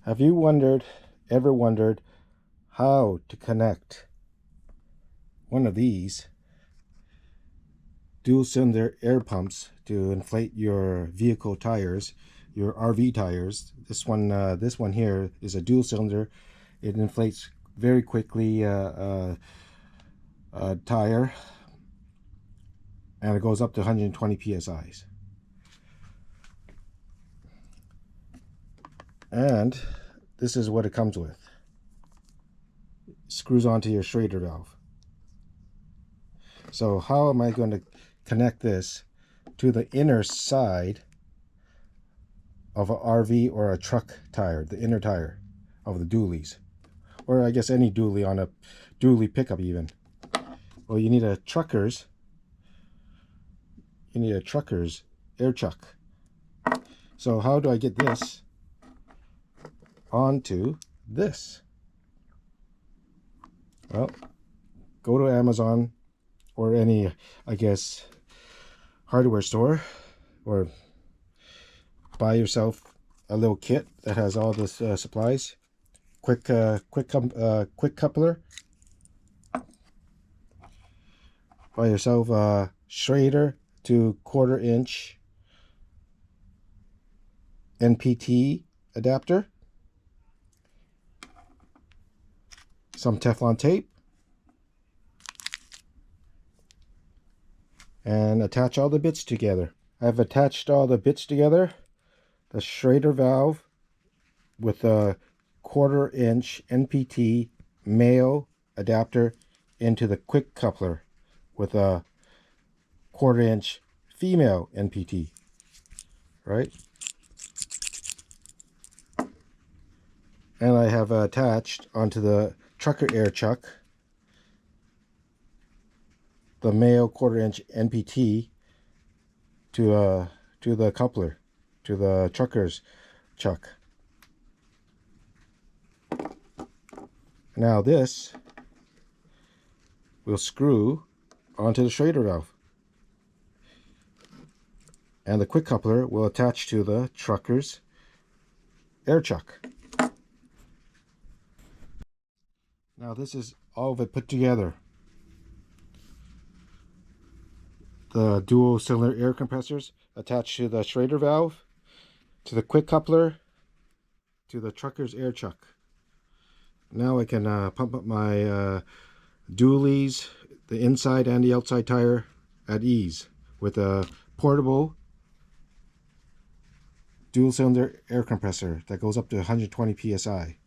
Have you ever wondered how to connect one of these dual cylinder air pumps to inflate your vehicle tires, your RV tires? This one here is a dual cylinder. It inflates very quickly a tire, and it goes up to 120 psi. And this is what it comes with. It screws onto your Schrader valve. So how am I going to connect this to the inner side of an RV or a truck tire, the inner tire of the dualies, or I guess any dually on a dually pickup even? Well, you need a trucker's air chuck. So how do I get this onto this? Well, go to Amazon or any, I guess, hardware store, or buy yourself a little kit that has all the supplies. Quick coupler. Buy yourself a Schrader to 1/4 inch NPT adapter, some Teflon tape, and attach all the bits together. I've attached all the bits together. The Schrader valve with a 1/4 inch NPT male adapter into the quick coupler with a 1/4 inch female NPT, right? And I have attached onto the trucker air chuck the male 1/4 inch NPT to the coupler, to the trucker's chuck. Now this will screw onto the Schrader valve, and the quick coupler will attach to the trucker's air chuck. Now this is all of it put together. The dual cylinder air compressors attached to the Schrader valve, to the quick coupler, to the trucker's air chuck. Now I can pump up my dualies, the inside and the outside tire, at ease with a portable dual cylinder air compressor that goes up to 120 psi.